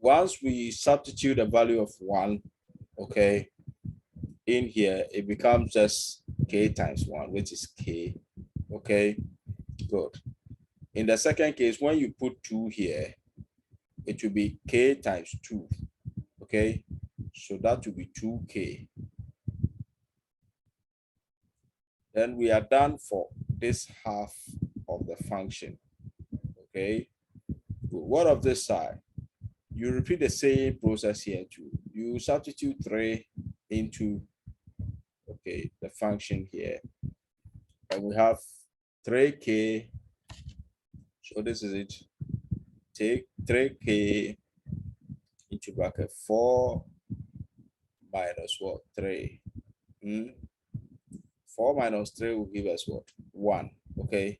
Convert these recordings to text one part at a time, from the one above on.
once we substitute the value of 1, okay, in here, it becomes just k times 1, which is k, okay, good. In the second case, when you put 2 here, it will be k times 2, okay, so that will be 2k. Then we are done for this half of the function, okay. What of this side? You repeat the same process here too. You substitute 3 into, okay, the function here, and we have 3k. So this is it. Take 3k into bracket 4 minus what? 3. 4 minus 3 will give us what? 1. Okay.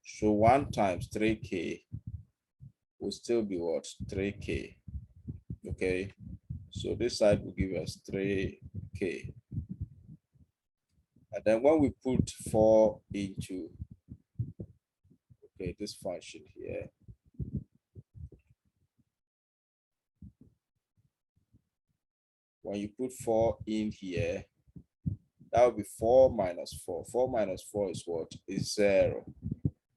So 1 times 3k will still be what? 3k. Okay. So this side will give us 3k. And then when we put 4 into, okay, this function here, when you put 4 in here, that will be 4 minus 4. 4 minus 4 is what? Is 0.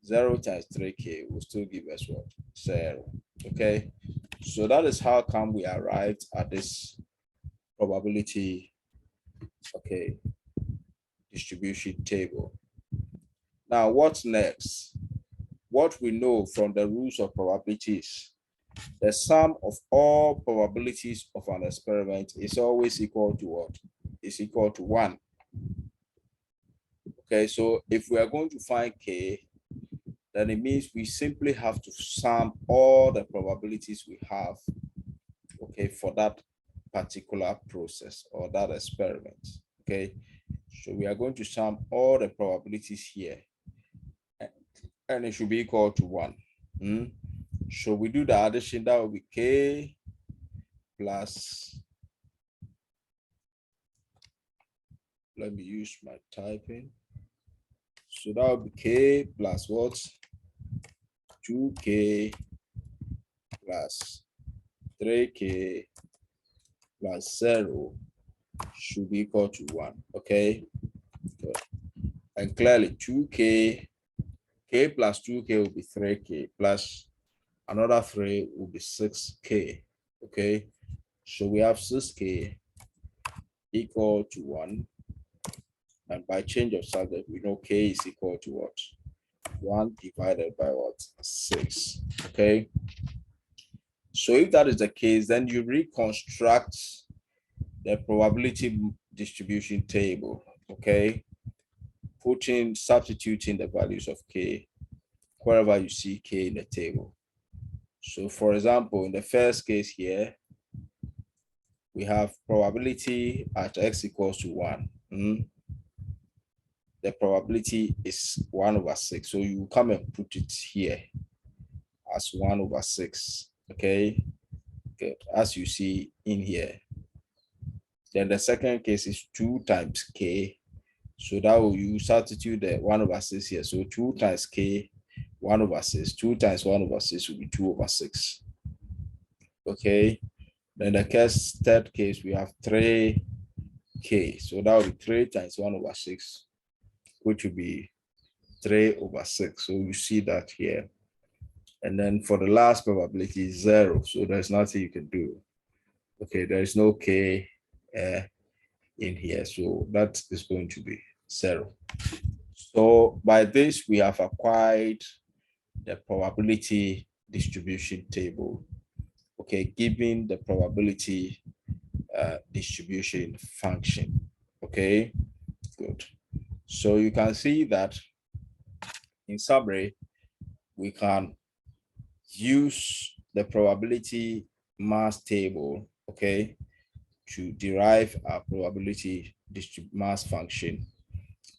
0 times 3k will still give us what? 0. Okay. So that is how come we arrived at this probability, okay, distribution table. Now, what's next? What we know from the rules of probabilities, the sum of all probabilities of an experiment is always equal to what? Is equal to 1. Okay, so if we are going to find k, then it means we simply have to sum all the probabilities we have, okay, for that particular process or that experiment, okay? So we are going to sum all the probabilities here, and it should be equal to 1. So we do the addition, that will be k plus, let me use my typing. So that will be k plus what? 2k plus 3k plus 0 should be equal to 1, okay? Good. And clearly 2k, k plus 2k will be 3k plus another 3 will be 6k, okay? So we have 6k equal to 1. And by change of subject, we know k is equal to what? 1 divided by what? 6, okay? So if that is the case, then you reconstruct the probability distribution table, okay? Substituting the values of k wherever you see k in the table. So for example, in the first case here, we have probability at x equals to 1. The probability is 1/6. So you come and put it here as 1/6, okay? Good, as you see in here. Then the second case is 2 times k. So that will, you substitute the 1/6 here. So 2 times k, 1/6. 2 times 1/6 will be 2/6. Okay. Then the third case, we have 3k. So that will be 3 times 1/6, which will be 3/6. So you see that here. And then for the last probability, 0. So there's nothing you can do. Okay, there is no k in here. So that is going to be 0. So by this, we have acquired the probability distribution table, okay, given the probability distribution function, okay, good. So you can see that in summary, we can use the probability mass table, okay, to derive our probability mass function.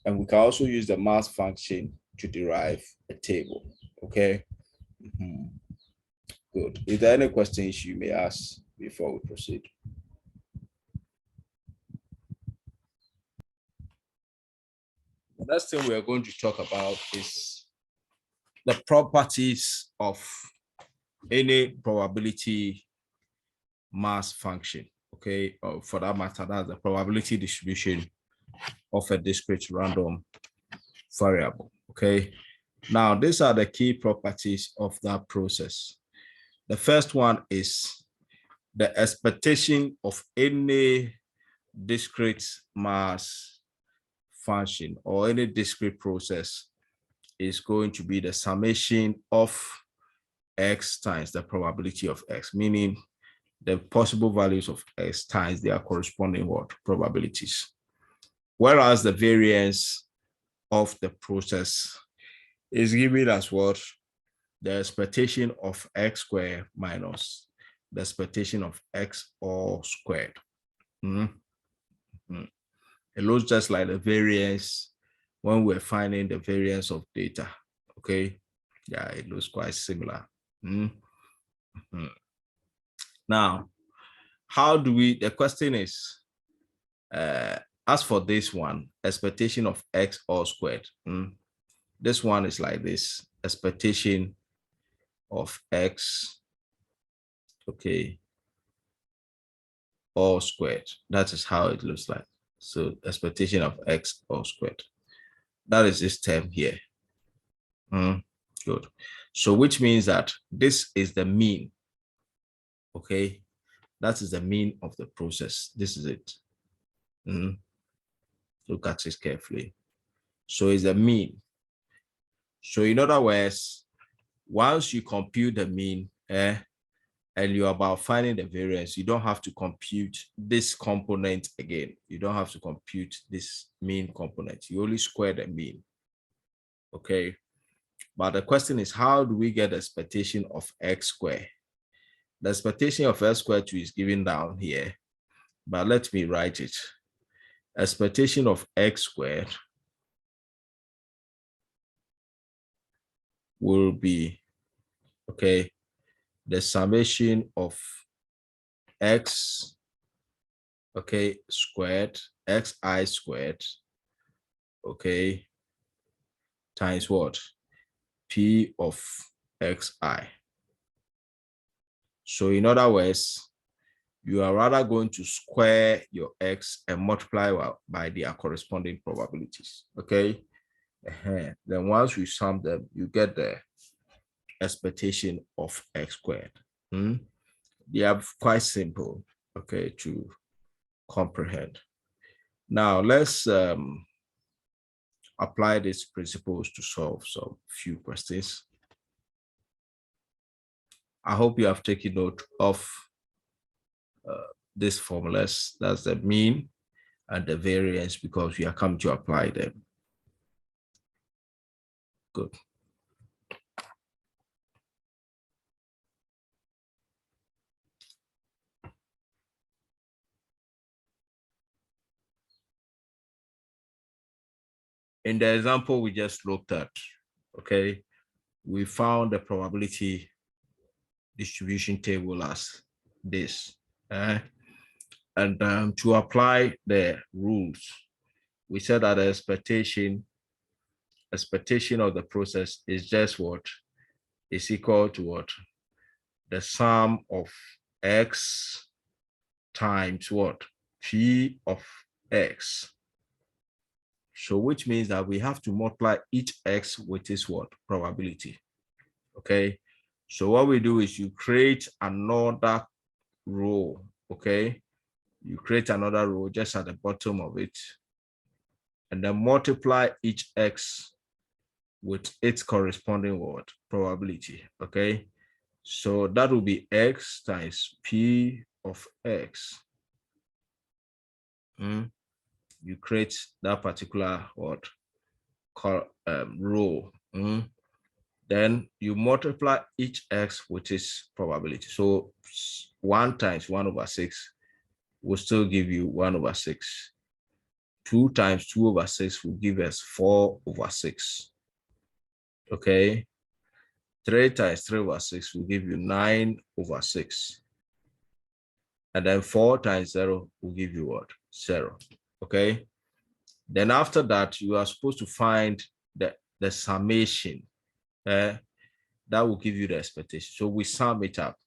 And we can also use the mass function to derive a table, okay? Good. Is there any questions you may ask before we proceed? The next thing we are going to talk about is the properties of any probability mass function, okay? Or for that matter, that's the probability distribution of a discrete random variable, okay? Now, these are the key properties of that process. The first one is the expectation of any discrete mass function or any discrete process is going to be the summation of x times the probability of x, meaning the possible values of x times their corresponding what probabilities. Whereas the variance of the process is given as what? The expectation of x squared minus the expectation of x all squared. It looks just like the variance when we're finding the variance of data. Okay, yeah, it looks quite similar. Now, how do we, the question is, as for this one, expectation of x all squared, this one is like this, expectation of x, okay, all squared. That is how it looks like. So expectation of x all squared. That is this term here. Good. So which means that this is the mean. Okay, that is the mean of the process. This is it. Look at it carefully. So it's the mean. So in other words, once you compute the mean, and you're about finding the variance, you don't have to compute this component again. You don't have to compute this mean component. You only square the mean. Okay. But the question is, how do we get the expectation of x squared? The expectation of x squared is given down here, but let me write it. Expectation of x squared will be, okay, the summation of x, okay, squared, xi squared, okay, times what? P of xi. So in other words, you are rather going to square your x and multiply by their corresponding probabilities, okay? Then once you sum them, you get the expectation of x squared. They are quite simple, okay, to comprehend. Now let's apply these principles to solve some few questions. I hope you have taken note of these formulas. That's the mean and the variance, because we are coming to apply them. Good. In the example we just looked at, okay, we found the probability distribution table as this. And to apply the rules, we said that the expectation of the process is just what is equal to what? The sum of x times what? P of x. So which means that we have to multiply each x with its what? Probability. Okay. So what we do is you create another row. Okay. You create another row just at the bottom of it, and then multiply each x with its corresponding what? Probability. Okay. So that will be x times P of x. You create that particular what? Row. Then you multiply each x with its probability. So 1 times 1/6 will still give you 1/6. 2 times 2/6 will give us 4/6. Okay. 3 times 3/6 will give you 9/6. And then 4 times 0 will give you what? 0. Okay. Then after that, you are supposed to find the summation. That will give you the expectation. So we sum it up.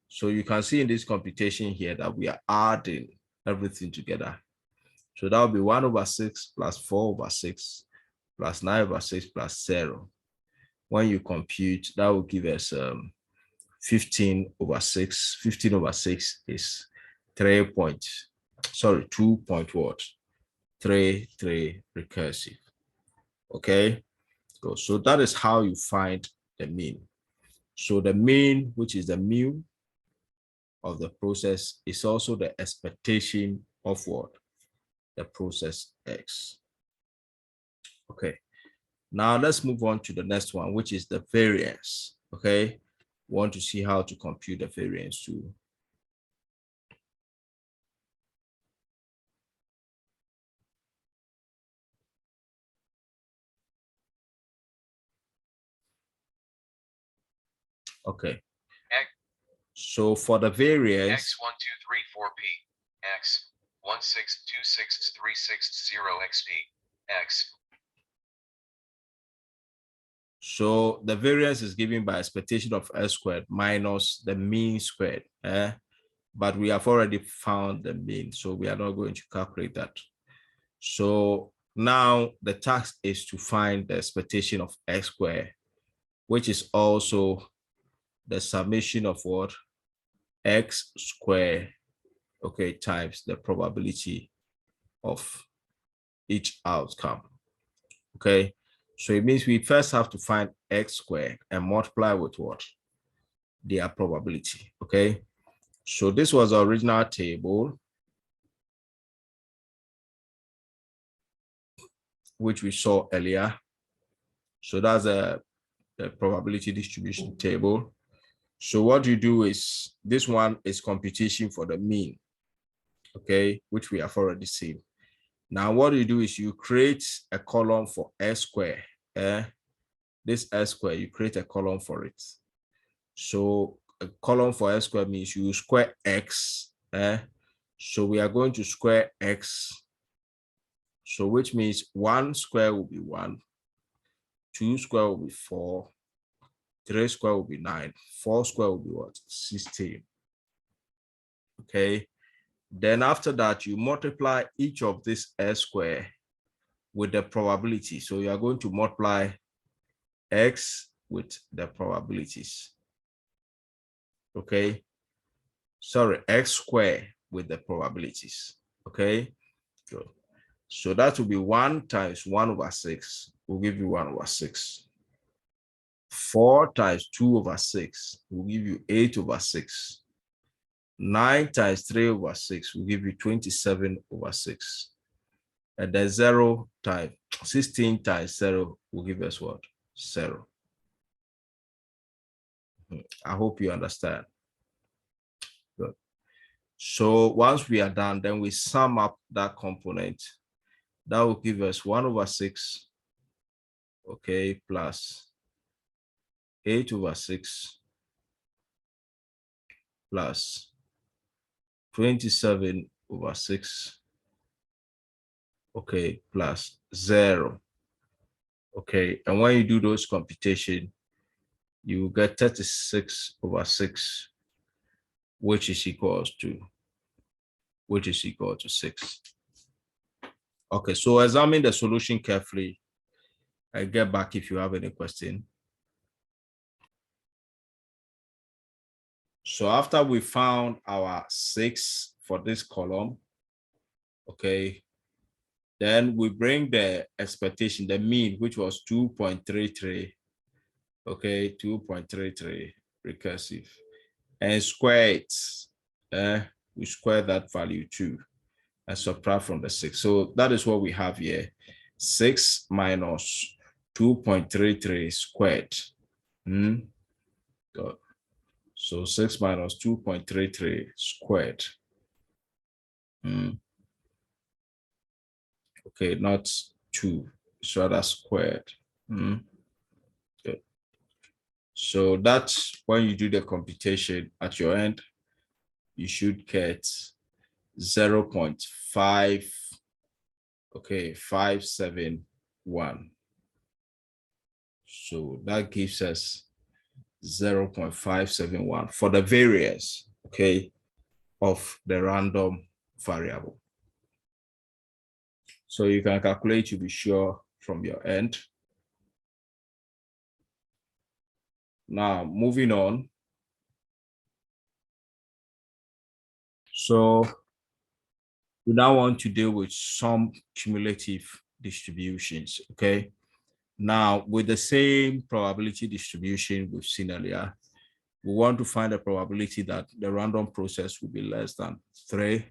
So you can see in this computation here that we are adding everything together. So that will be 1 over 6 plus 4 over 6 plus 9 over 6 plus 0. When you compute, that will give us 15 over 6. 15 over 6 is 2 point what? 3 recursive. Okay, so that is how you find the mean. So the mean, which is the mu of the process, is also the expectation of what? The process X. Okay, now let's move on to the next one, which is the variance. Okay, want to see how to compute the variance too. Okay, so for the variance, X1234P, X1626360XP, X. so the variance is given by expectation of S squared minus the mean squared. But we have already found the mean, so we are not going to calculate that. So now the task is to find the expectation of X squared, which is also the summation of what? X squared, okay, times the probability of each outcome. Okay, so it means we first have to find X squared and multiply with what? Their probability. Okay, so this was the original table which we saw earlier. So that's the probability distribution table. So what you do is, this one is computation for the mean, okay, which we have already seen. Now what you do is you create a column for S square. This S square, you create a column for it. So a column for S square means you square X. So we are going to square X. So which means 1 square will be 1, 2 square will be 4, 3 square will be 9, 4 square will be what? 16. Okay. Then after that, you multiply each of this S square with the probability. So you are going to multiply X with the probabilities. Okay. Sorry, X square with the probabilities. Okay. Good. So that will be 1 times 1 over 6 will give you 1 over 6. 4 times 2 over 6 will give you 8 over 6. 9 times 3 over 6 will give you 27 over 6. And then 0 times 16 times 0 will give us what? 0. I hope you understand. Good. So once we are done, then we sum up that component. That will give us 1 over 6, okay, plus 8 over 6 plus 27 over 6, okay, plus 0. Okay, and when you do those computation, you get 36 over 6, which is equal to 6. Okay, so examine the solution carefully and get back if you have any question. So after we found our 6 for this column, okay, then we bring the expectation, the mean, which was 2.33, okay, 2.33 recursive, and square it. We square that value too and subtract from the 6. So that is what we have here. 6 minus 2.33 squared. Good. So 6 minus 2.33 squared. Okay, not 2, it's rather squared. Good. So that's when you do the computation at your end, you should get 0.5, okay, 571. So that gives us 0.571 for the variance, okay, of the random variable. So you can calculate to be sure from your end. Now, moving on. So we now want to deal with some cumulative distributions, okay? Now, with the same probability distribution we've seen earlier, we want to find a probability that the random process will be less than 3,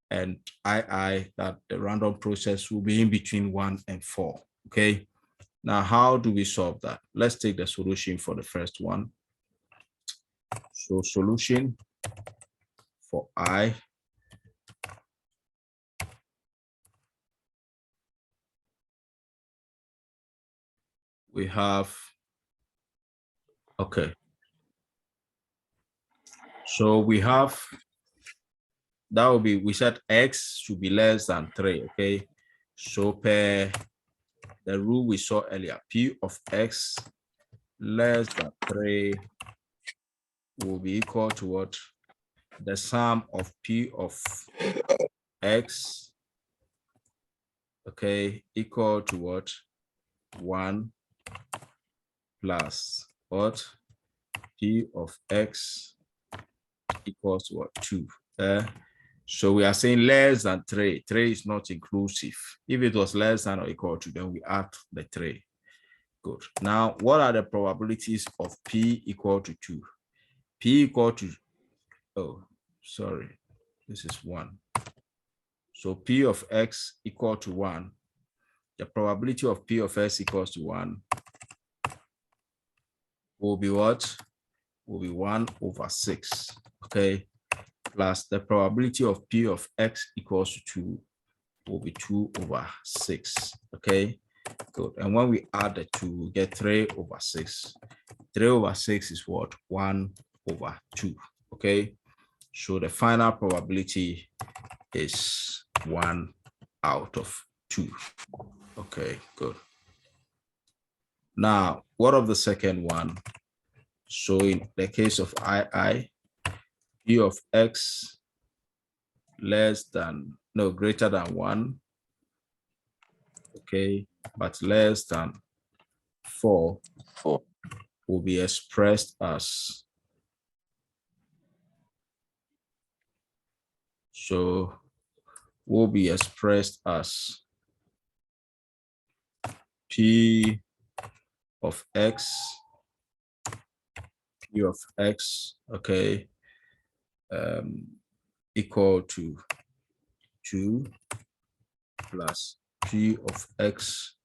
and that the random process will be in between 1 and 4, okay? Now, how do we solve that? Let's take the solution for the first one. So solution for I, we have, okay. So we have, that will be, we said X should be less than 3, okay? So per the rule we saw earlier, P of X less than 3 will be equal to what? The sum of P of X, okay, equal to what? 1 plus what? P of X equals to what? 2. So we are saying less than 3. 3 is not inclusive. If it was less than or equal to, then we add the 3. Good. Now, what are the probabilities of P equal to 2? P equal to, oh, sorry, this is 1. So P of X equal to 1. The probability of P of X equals to 1 will be what? Will be 1 over 6, okay? Plus the probability of P of X equals to 2 will be 2 over 6, okay? Good. And when we add the 2, we get 3 over 6. 3 over 6 is what? 1 over 2, okay? So the final probability is 1 out of 2. Okay, good. Now, what of the second one? So in the case of I, P of X less than, no, greater than 1, okay, but less than 4 will be expressed as, so will be expressed as P of X, okay, equal to 2 plus P of X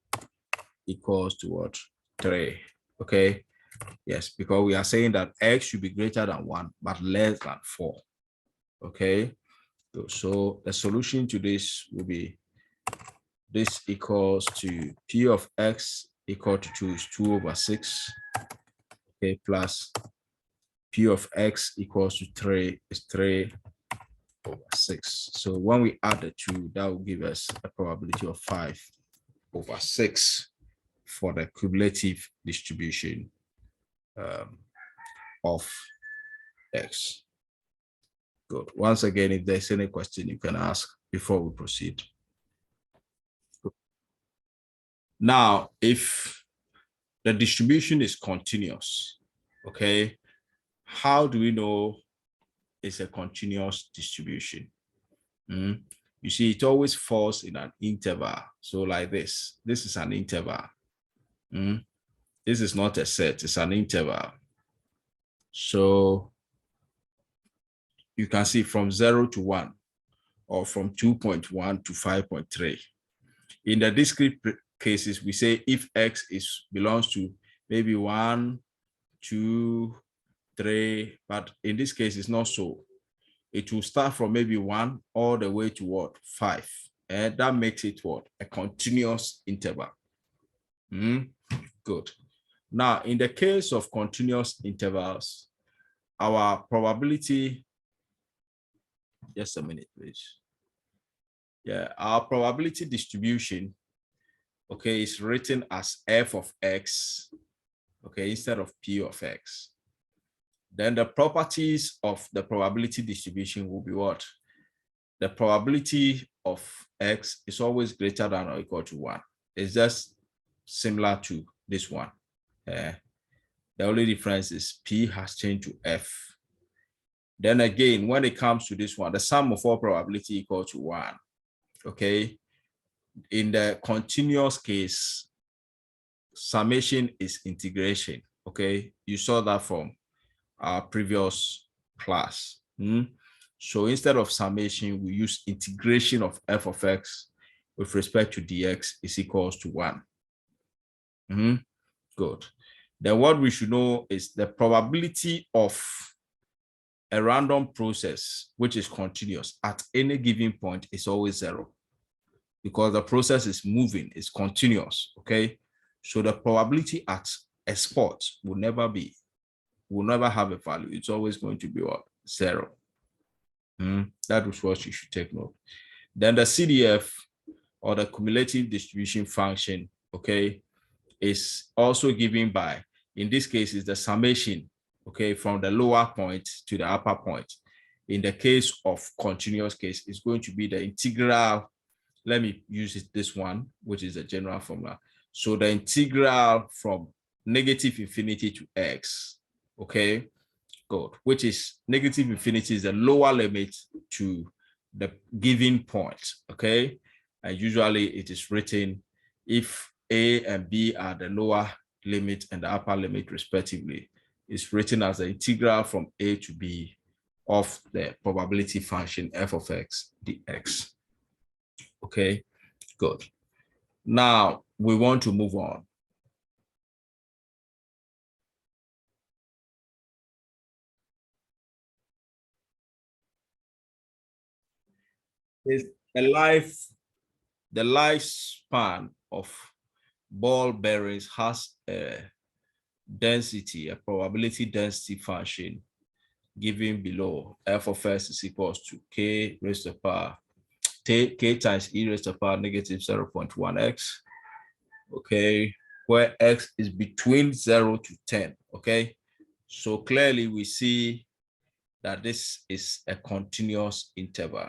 equals to what? 3, okay? Yes, because we are saying that X should be greater than 1, but less than 4, okay? So the solution to this will be, this equals to P of X equal to 2 is 2 over 6, okay, plus P of X equals to 3 is 3 over 6. So when we add the 2, that will give us a probability of 5 over 6 for the cumulative distribution of X. Good. Once again, if there's any question you can ask before we proceed. Now, if the distribution is continuous, okay, how do we know it's a continuous distribution? You see, it always falls in an interval. So like this is an interval. This is not a set, it's an interval. So you can see from 0 to 1, or from 2.1 to 5.3. In the discrete cases, we say if X belongs to maybe 1, 2, 3, but in this case, it's not so. It will start from maybe 1 all the way to what? 5. And that makes it what? A continuous interval. Good. Now, in the case of continuous intervals, our probability, just a minute, please. Yeah, our probability distribution, okay, is written as f of X okay, instead of P of X. Then the properties of the probability distribution will be what? The probability of X is always greater than or equal to 1. It's just similar to this one. The only difference is P has changed to F. Then again, when it comes to this one, the sum of all probability equal to 1. Okay. In the continuous case, summation is integration. Okay. You saw that from our previous class. So instead of summation, we use integration of f of x with respect to dx is equals to 1. Good. Then what we should know is the probability of a random process, which is continuous at any given point, is always 0 because the process is moving, it's continuous. Okay. So the probability at a spot will never have a value. It's always going to be what? 0. That is what you should take note. Then the CDF, or the cumulative distribution function, okay, is also given by, in this case, is the summation, okay, from the lower point to the upper point. In the case of continuous case, it's going to be the integral. Let me use this one, which is the general formula. So the integral from negative infinity to x, okay, good, which is negative infinity is the lower limit to the given point, okay? And usually it is written if a and b are the lower limit and the upper limit respectively, it's written as the integral from a to b of the probability function f of x dx. Okay, good. Now we want to move on. Is the lifespan of ball bearings has a density, a probability density function given below. F of x is equals to k raised to the power k times e raised to the power negative 0.1x. Okay, where x is between 0 to 10. Okay, so clearly we see that this is a continuous interval.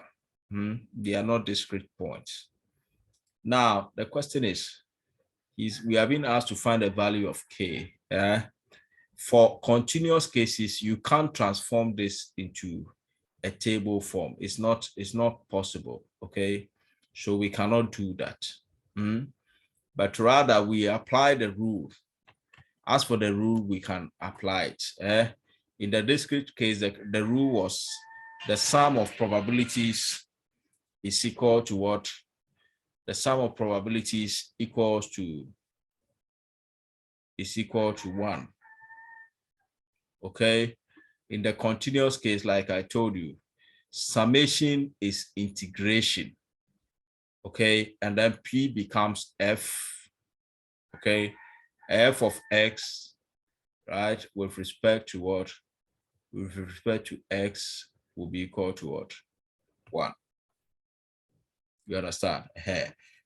They are not discrete points. Now the question is we have been asked to find the value of k. For continuous cases, you can't transform this into a table form. It's not possible. Okay, so we cannot do that. But rather we apply the rule. As for the rule, we can apply it. In the discrete case, the rule was the sum of probabilities is equal to what? The sum of probabilities is equal to 1. Okay. In the continuous case, like I told you, summation is integration. Okay. And then P becomes F. Okay. F of X, right, with respect to what? With respect to X will be equal to what? 1. You understand?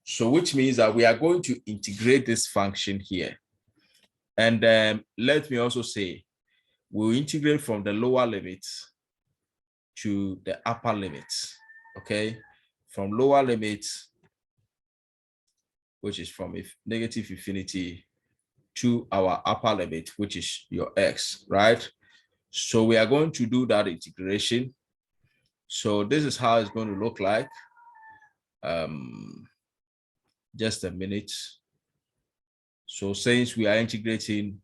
So which means that we are going to integrate this function here. And let me also say, we'll integrate from the lower limits to the upper limits. Okay, from lower limits, which is from negative infinity, to our upper limit, which is your x, right? So we are going to do that integration. So this is how it's going to look like. Just a minute. So since we are integrating,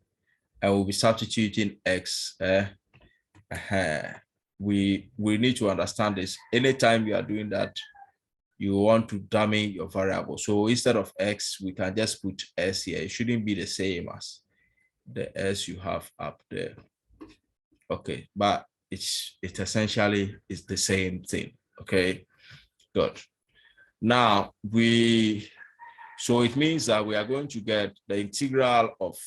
I will be substituting x. We need to understand this. Anytime you are doing that, you want to dummy your variable. So instead of x, we can just put s here. It shouldn't be the same as the s you have up there. Okay, but it essentially is the same thing. Okay, good. Now so it means that we are going to get the integral of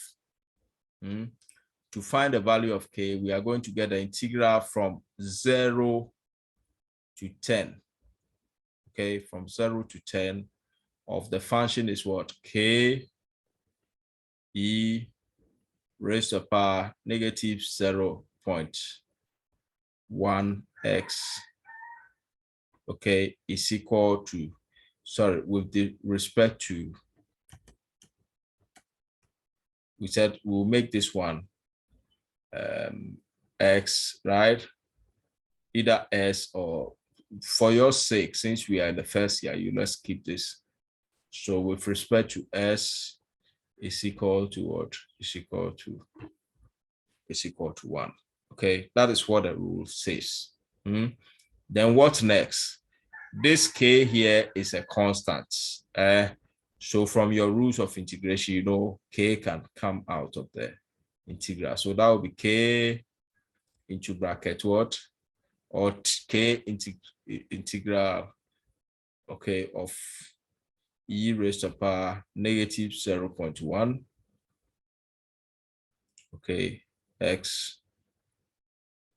to find the value of k, we are going to get the integral from 0 to 10. Okay, from 0 to 10 of the function is what? K E raised to the power negative 0.1x, okay, is equal to, sorry, with the respect to, we said we'll make this one x, right? Either s, or for your sake, since we are in the first year, let's keep this. So with respect to s is equal to what? Is equal to 1. Okay, that is what the rule says. Then what next? This k here is a constant. So from your rules of integration, you know k can come out of the integral. So that will be k into bracket what? Or k integral, okay, of e raised to the power negative 0.1, okay, x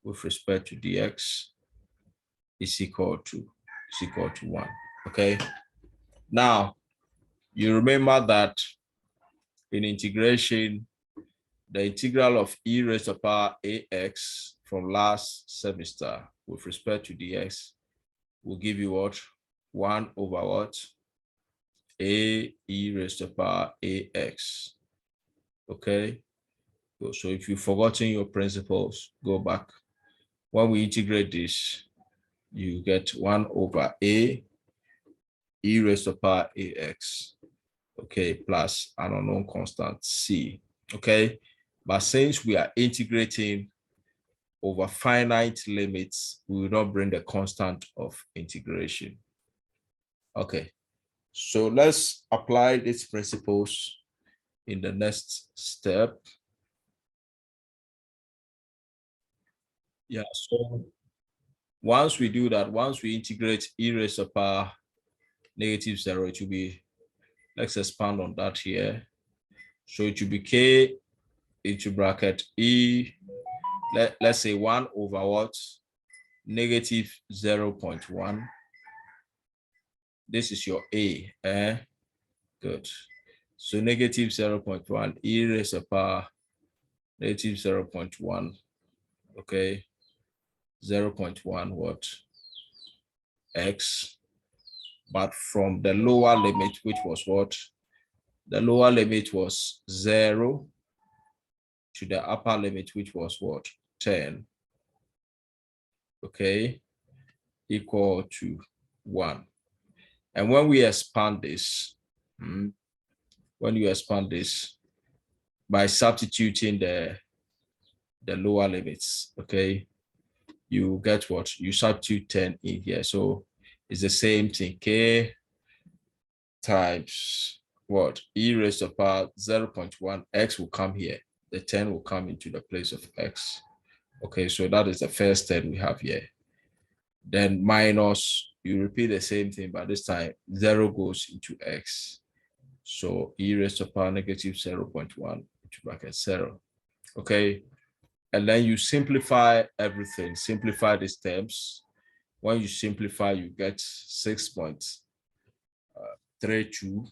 with respect to dx is equal to 1. Okay, now you remember that in integration, the integral of e raised to the power ax from last semester with respect to dx will give you what? 1 over what? A e raised to the power ax. Okay, so if you've forgotten your principles, go back. When we integrate this, you get 1 over a e raised to the power ax, okay, plus an unknown constant c. Okay, but since we are integrating over finite limits, we will not bring the constant of integration. Okay, so let's apply these principles in the next step. Yeah, so once we do that, once we integrate e raised to the power negative 0, it will be, let's expand on that here. So it will be k into bracket e, let's say 1 over what? Negative 0.1. This is your a, good. So negative 0.1 e raised to the power negative 0.1, okay, 0.1 what? X, but from the lower limit, which was what? The lower limit was 0 to the upper limit, which was what? 10, okay, equal to 1. And when we expand this, when you expand this by substituting the lower limits, okay, you get what? You substitute 10 in here. So it's the same thing, k times what? E raised to the power 0.1, x will come here. The 10 will come into the place of x. Okay, so that is the first 10 we have here. Then minus, you repeat the same thing, but this time 0 goes into x. So e raised to the power negative 0.1 into bracket 0. Okay, and then you simplify everything, simplify these terms. When you simplify, you get 6.32,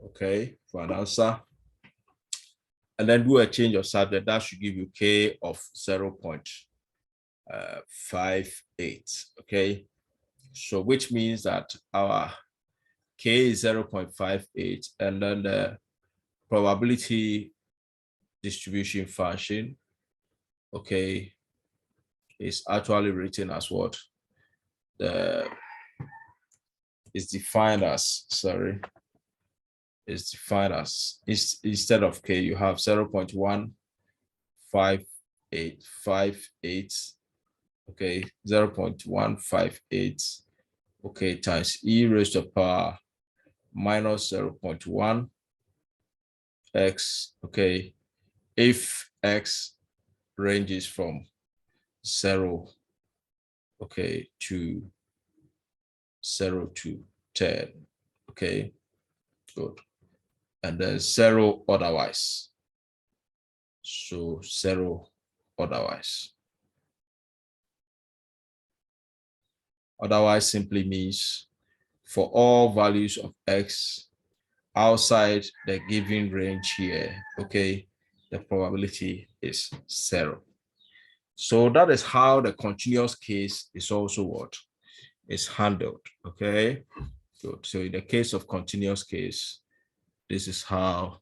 okay, for an answer. And then do a change of subject. That should give you k of 0.58, okay? So which means that our k is 0.58, and then the probability distribution function, okay, is actually written as what? Is defined as, sorry, is defined as, instead of k, you have 0.1558, okay, 0.158, okay, times e raised to the power minus 0.1 x, okay, if x ranges from 0, okay, to 0 to 10, okay, good, and then 0 otherwise. So 0 otherwise. Otherwise simply means for all values of x outside the given range here, okay, the probability is 0. So that is how the continuous case is also what is handled. Okay, good. So in the case of continuous case, this is how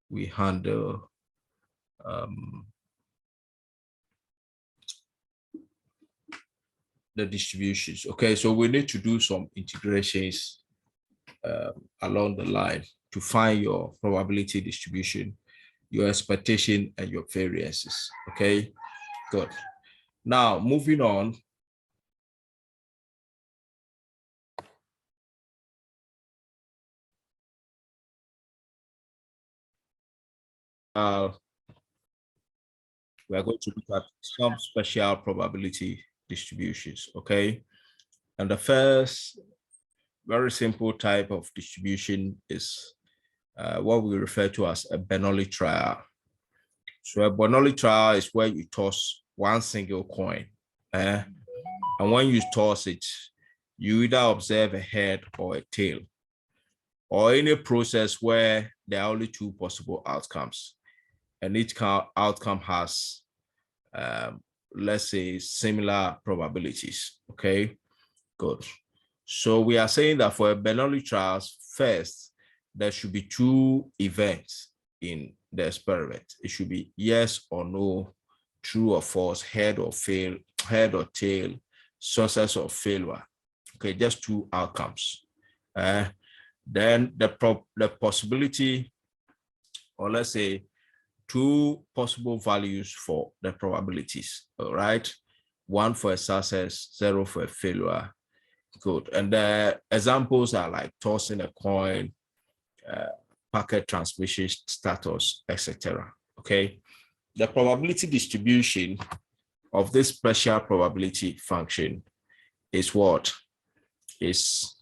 we handle the distributions. Okay, so we need to do some integrations along the line to find your probability distribution, your expectation, and your variances. Okay, good. Now, moving on. We are going to look at some special probability distributions. Okay, and the first very simple type of distribution is what we refer to as a Bernoulli trial. So a Bernoulli trial is where you toss one single coin, and when you toss it, you either observe a head or a tail, or any process where there are only two possible outcomes, and each outcome has, let's say, similar probabilities. Okay, good. So we are saying that for a Bernoulli trials, first, there should be two events in the experiment. It should be yes or no, true or false, head or tail, success or failure. Okay, just two outcomes. Then the possibility, or let's say two possible values for the probabilities, all right? One for a success, 0 for a failure. Good. And the examples are like tossing a coin, packet transmission status, etc. Okay. The probability distribution of this special probability function is what? Is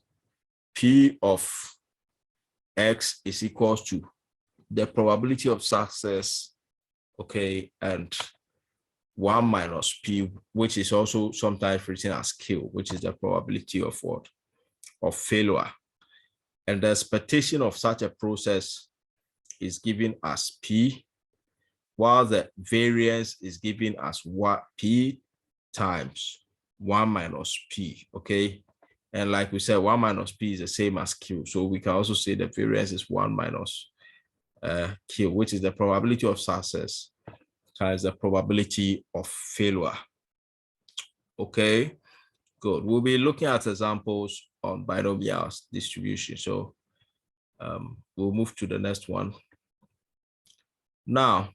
P of X is equals to the probability of success, okay, and 1 minus P, which is also sometimes written as Q, which is the probability of what? Of failure. And the expectation of such a process is given as P, while the variance is given as what? P times 1 minus P, okay? And like we said, 1 minus P is the same as Q. So we can also say the variance is 1 minus Q, which is the probability of success times the probability of failure. Okay, good. We'll be looking at examples on binomial distribution. So we'll move to the next one. Now,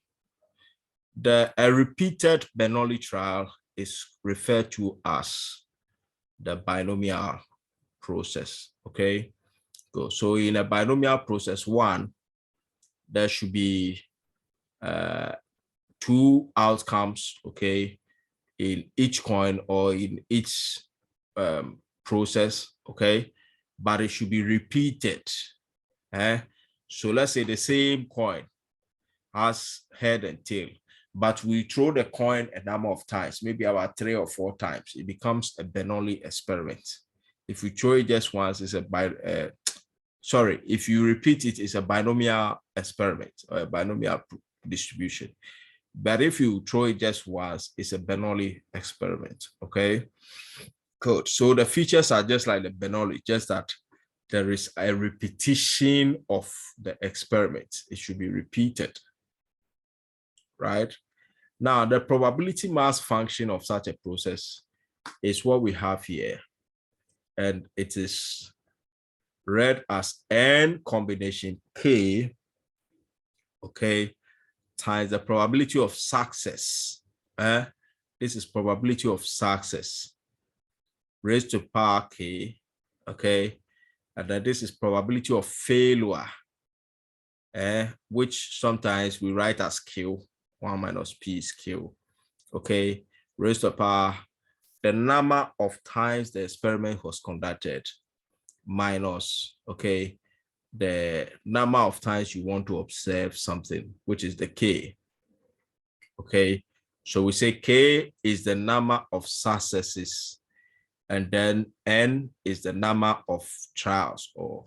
a repeated Bernoulli trial is referred to as the binomial process. Okay, good. So in a binomial process one, there should be two outcomes, okay, in each coin or in each process, okay, but it should be repeated. So let's say the same coin has head and tail, but we throw the coin a number of times, maybe about 3 or 4 times, it becomes a Bernoulli experiment. If we throw it just once, it's if you repeat it, it's a binomial experiment or a binomial distribution. But if you throw it just once, it's a Bernoulli experiment, okay? Good. So the features are just like the Bernoulli, just that there is a repetition of the experiment. It should be repeated, right? Now, the probability mass function of such a process is what we have here. And it is read as N combination K, okay, times the probability of success. This is probability of success raised to power K, okay, and then this is probability of failure, which sometimes we write as Q, 1 minus P is Q, okay, raised to power the number of times the experiment was conducted minus, okay, the number of times you want to observe something, which is the K. Okay, so we say K is the number of successes, and then N is the number of trials or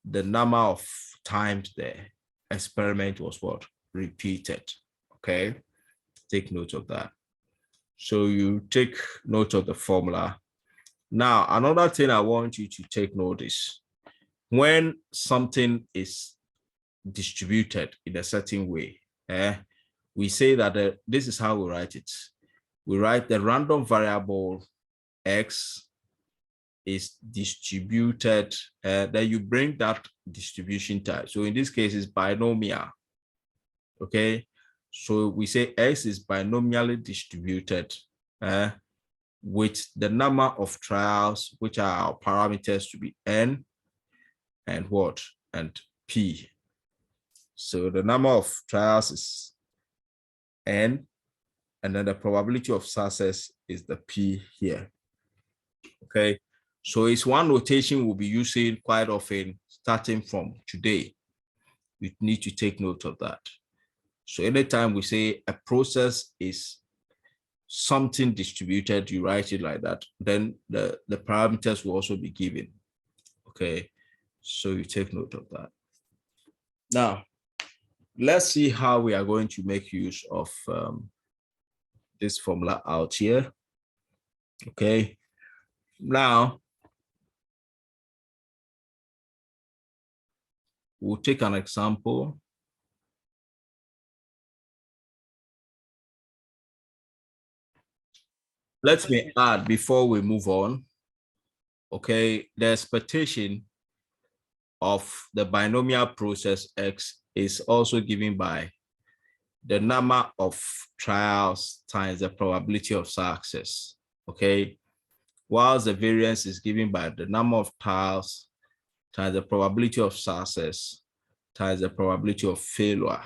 the number of times the experiment was what? repeated. Okay, take note of that. So you take note of the formula. Now, another thing I want you to take note is when something is distributed in a certain way, we say that this is how we write it. We write the random variable x is distributed, then you bring that distribution type. So in this case, it's binomial. Okay, so we say x is binomially distributed with the number of trials, which are our parameters to be n and what? And p. So the number of trials is n, and then the probability of success is the p here. Okay, so it's one notation we'll be using quite often starting from today. You need to take note of that. So anytime we say a process is something distributed, you write it like that, then the parameters will also be given. Okay, so you take note of that. Now, let's see how we are going to make use of this formula out here. Okay, now we'll take an example. Let me add before we move on. Okay, the expectation of the binomial process x is also given by the number of trials times the probability of success. Okay, whilst the variance is given by the number of trials times the probability of success times the probability of failure.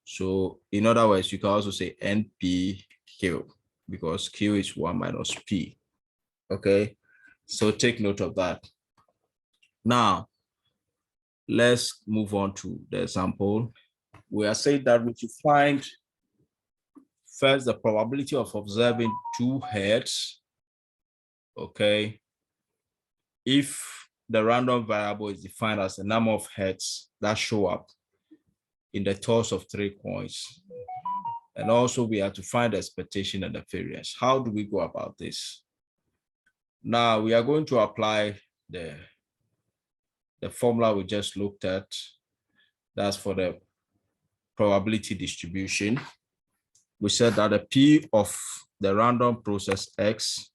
So in other words, you can also say NPQ because Q is 1 minus P. Okay, so take note of that. Now, let's move on to the example. We are saying that we should find first the probability of observing 2 heads. Okay, if the random variable is defined as the number of heads that show up in the toss of 3 coins. And also we have to find the expectation and the variance. How do we go about this? Now we are going to apply the formula we just looked at. That's for the probability distribution. We said that the P of the random process X,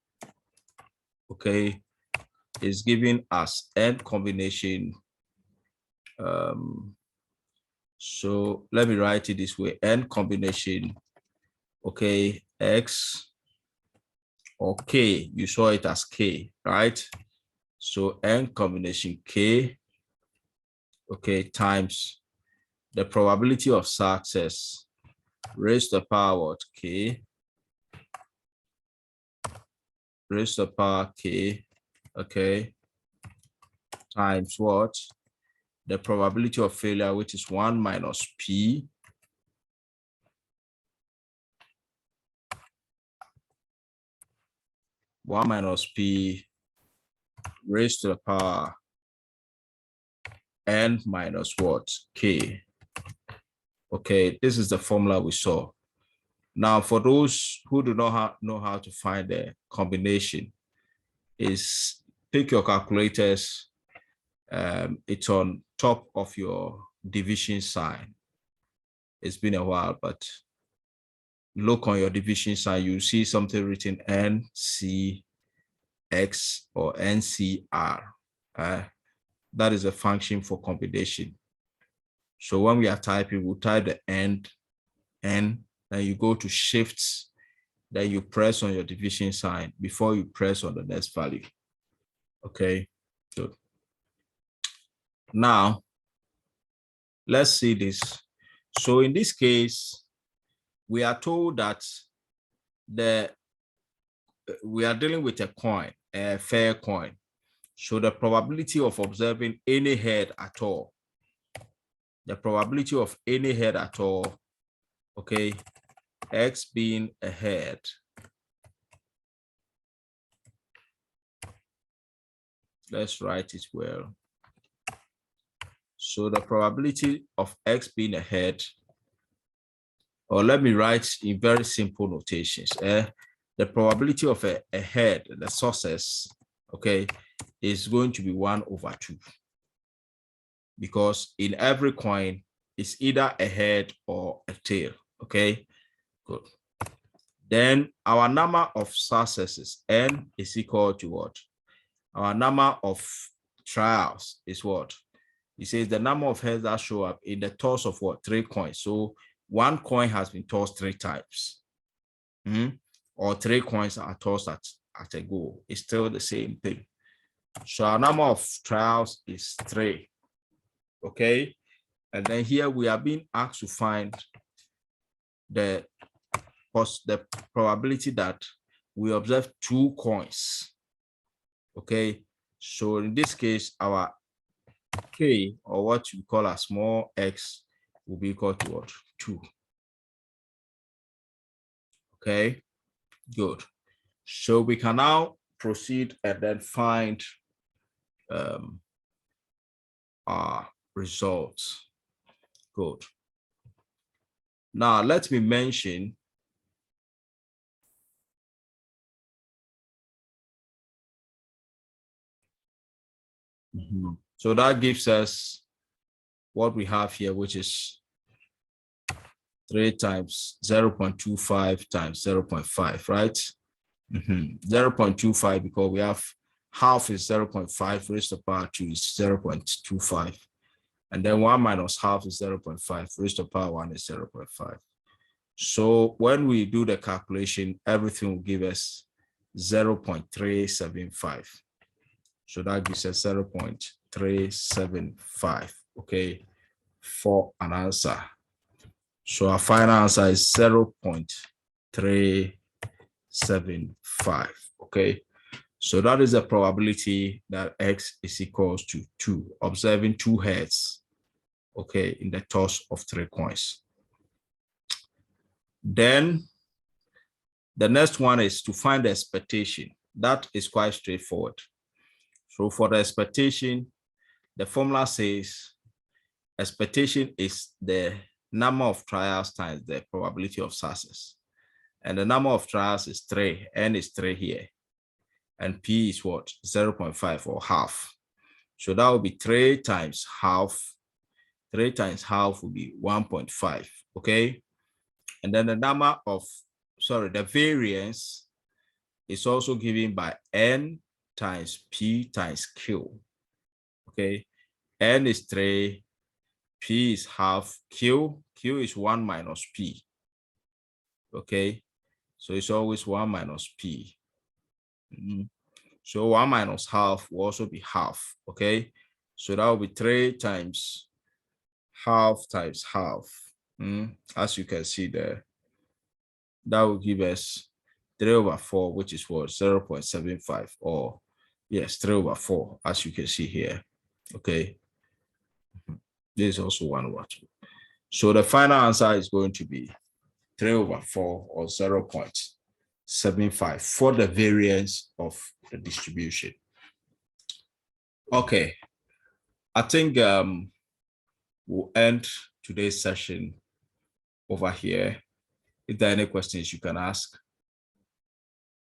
okay, is given as n combination. So let me write it this way, n combination, okay, X or K, you saw it as K, right? So n combination K, okay, times the probability of success raised to the power what? K, raised to the power K, okay, times what? The probability of failure, which is 1 minus P, raised to the power n minus what? K. Okay, this is the formula we saw. Now, for those who do not know how to find the combination, is pick your calculators. It's on top of your division sign. It's been a while, but look on your division sign, you see something written NCX or NCR. That is a function for combination. So when we are typing, we'll type the N, then you go to shifts, then you press on your division sign before you press on the next value. Okay, good. Now, let's see this. So in this case, we are told that we are dealing with a coin, a fair coin. So the probability of observing any head at all, the probability of any head at all, okay, X being a head, let's write it well. So the probability of X being a head or let me write in very simple notations. The probability of a head, the success, okay, is going to be 1/2. Because in every coin, it's either a head or a tail, okay? Good. Then our number of successes, n, is equal to what? Our number of trials is what? It says the number of heads that show up in the toss of what? 3 coins. So one coin has been tossed 3 times. Or 3 coins are tossed at a go. It's still the same thing. So our number of trials is 3. Okay. And then here we are being asked to find the probability that we observe 2 coins. Okay. So in this case, our K, or what we call a small x, will be equal to what? 2. Okay, good. So we can now proceed and then find our results. Good. Now let me mention so that gives us what we have here, which is 3 times 0.25 times 0.5, right? 0.25, because we have half is 0.5 raised to the power 2 is 0.25. And then 1 minus half is 0.5 raised to the power 1 is 0.5. So when we do the calculation, everything will give us 0.375. So that gives us 0.375, okay, for an answer. So our final answer is 0.375, okay. So that is the probability that x is equals to 2, observing 2 heads, okay, in the toss of 3 coins. Then the next one is to find the expectation. That is quite straightforward. So for the expectation, the formula says expectation is the number of trials times the probability of success. And the number of trials is 3, n is 3 here. And p is what? 0.5 or half. So that will be 3 times half. 3 times half will be 1.5, okay? And then the the variance is also given by n times p times q, okay? N is 3, p is half, q is 1 minus p, okay? So it's always 1 minus p. So 1 minus half will also be half, okay? So that will be 3 times half times half. As you can see there, that will give us 3/4, which is what? 0.75, or yes, 3/4, as you can see here, okay? This is also 1/2. So the final answer is going to be 3/4, or 0.75 for the variance of the distribution. Okay, I think we'll end today's session over here. If there are any questions, you can ask.